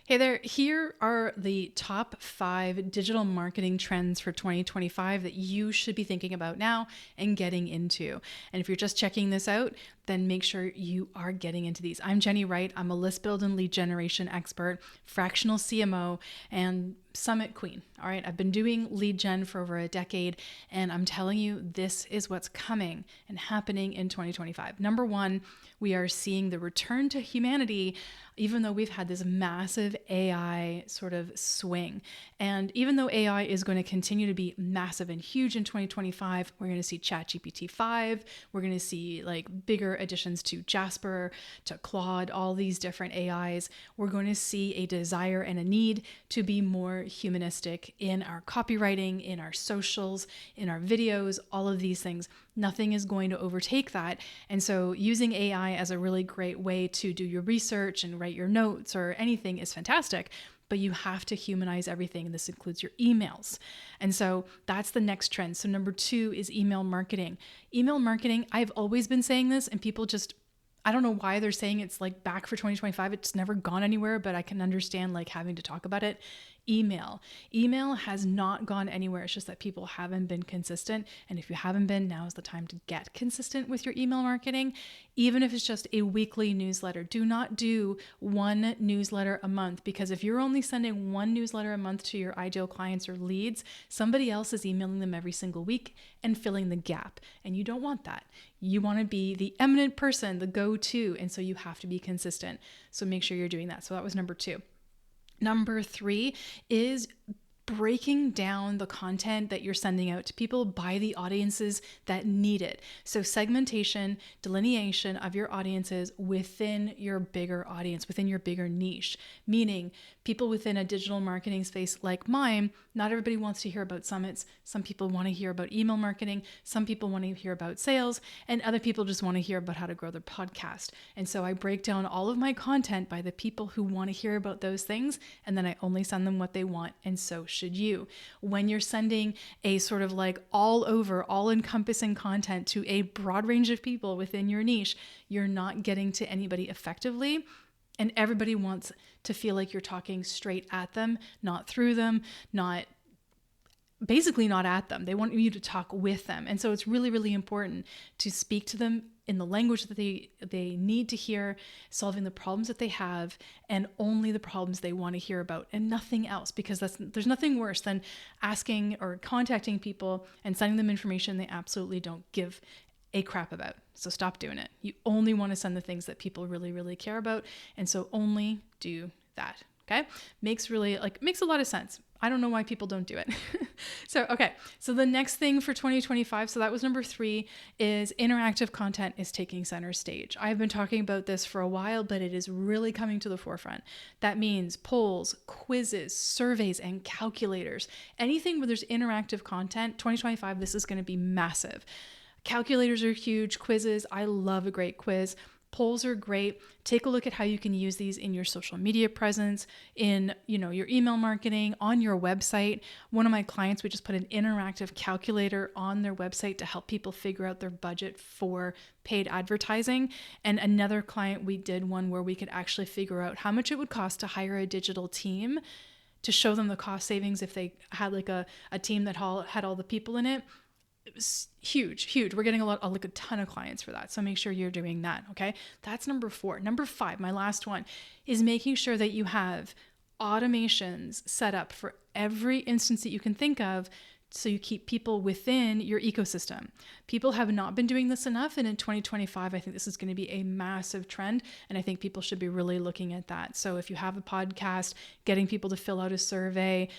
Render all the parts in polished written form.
Hey there, here are the top 5 digital marketing trends for 2025 that you should be thinking about now and getting into. And if you're just checking this out, then make sure you are getting into these. I'm Jennie Wright. I'm a list build and lead generation expert, fractional CMO, and summit queen. All right, I've been doing lead gen for over a decade, and I'm telling you, this is what's coming and happening in 2025. Number one, we are seeing the return to humanity, even though we've had this massive AI sort of swing. And even though AI is going to continue to be massive and huge in 2025, we're going to see ChatGPT 5, we're going to see like bigger additions to Jasper, to Claude, all these different AIs. We're going to see a desire and a need to be more humanistic in our copywriting, in our socials, in our videos, all of these things. Nothing is going to overtake that. And so using AI as a really great way to do your research and write your notes or anything is fantastic, but you have to humanize everything. And this includes your emails. And so that's the next trend. So number 2 is email marketing. Email marketing, I've always been saying this, and people just, I don't know why they're saying it's like back for 2025. It's never gone anywhere, but I can understand like having to talk about it. Email has not gone anywhere. It's just that people haven't been consistent. And if you haven't been, now is the time to get consistent with your email marketing. Even if it's just a weekly newsletter, do not do one newsletter a month, because if you're only sending one newsletter a month to your ideal clients or leads, somebody else is emailing them every single week and filling the gap. And you don't want that. You want to be the eminent person, the go-to. And so you have to be consistent. So make sure you're doing that. So that was number 2. Number 3 is breaking down the content that you're sending out to people by the audiences that need it. So segmentation, delineation of your audiences within your bigger audience, within your bigger niche, meaning people within a digital marketing space like mine, not everybody wants to hear about summits. Some people want to hear about email marketing. Some people want to hear about sales, and other people just want to hear about how to grow their podcast. And so I break down all of my content by the people who want to hear about those things, and then I only send them what they want. And so should you. When you're sending a sort of like all over, all encompassing content to a broad range of people within your niche, you're not getting to anybody effectively. And everybody wants to feel like you're talking straight at them, not through them, basically not at them. They want you to talk with them. And so it's really, really important to speak to them in the language that they need to hear, solving the problems that they have, and only the problems they want to hear about and nothing else, because there's nothing worse than asking or contacting people and sending them information they absolutely don't give a crap about. So stop doing it. You only want to send the things that people really, really care about. And so only do that. Okay. Makes a lot of sense. I don't know why people don't do it. So the next thing for 2025, so that was number 3, is interactive content is taking center stage. I've been talking about this for a while, but it is really coming to the forefront. That means polls, quizzes, surveys, and calculators. Anything where there's interactive content, 2025, this is going to be massive. Calculators are huge. Quizzes, I love a great quiz. Polls are great. Take a look at how you can use these in your social media presence, in your email marketing, on your website. One of my clients, we just put an interactive calculator on their website to help people figure out their budget for paid advertising. And another client, we did one where we could actually figure out how much it would cost to hire a digital team to show them the cost savings if they had like a team that had all the people in it. It was huge. We're getting a ton of clients for that. So make sure you're doing that. Okay. That's number 4. Number 5, my last one, is making sure that you have automations set up for every instance that you can think of, so you keep people within your ecosystem. People have not been doing this enough. And in 2025, I think this is going to be a massive trend. And I think people should be really looking at that. So if you have a podcast, getting people to fill out a survey,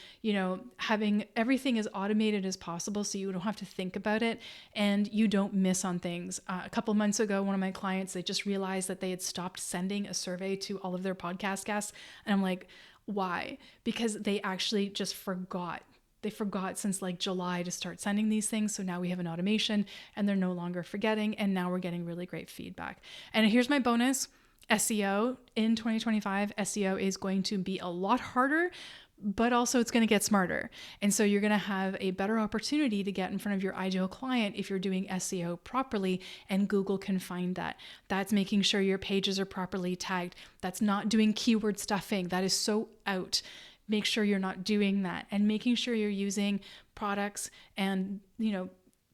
having everything as automated as possible so you don't have to think about it and you don't miss on things. A couple months ago, one of my clients, they just realized that they had stopped sending a survey to all of their podcast guests. And I'm like, why? Because they actually just forgot. They forgot since like July to start sending these things. So now we have an automation and they're no longer forgetting. And now we're getting really great feedback. And here's my bonus. SEO in 2025, SEO is going to be a lot harder, but also it's going to get smarter. And so you're going to have a better opportunity to get in front of your ideal client if you're doing SEO properly, and Google can find that. That's making sure your pages are properly tagged. That's not doing keyword stuffing. That is so out. Make sure you're not doing that, and making sure you're using products and,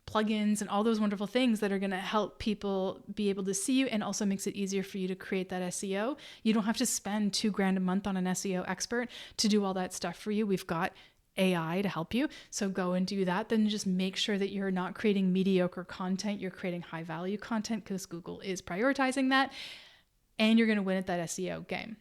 plugins and all those wonderful things that are going to help people be able to see you, and also makes it easier for you to create that SEO. You don't have to spend $2,000 a month on an SEO expert to do all that stuff for you. We've got AI to help you. So go and do that. Then just make sure that you're not creating mediocre content. You're creating high value content, because Google is prioritizing that, and you're going to win at that SEO game.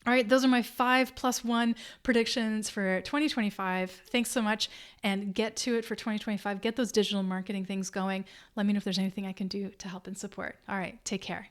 All right, those are my 5+1 predictions for 2025. Thanks so much, and get to it for 2025. Get those digital marketing things going. Let me know if there's anything I can do to help and support. All right, take care.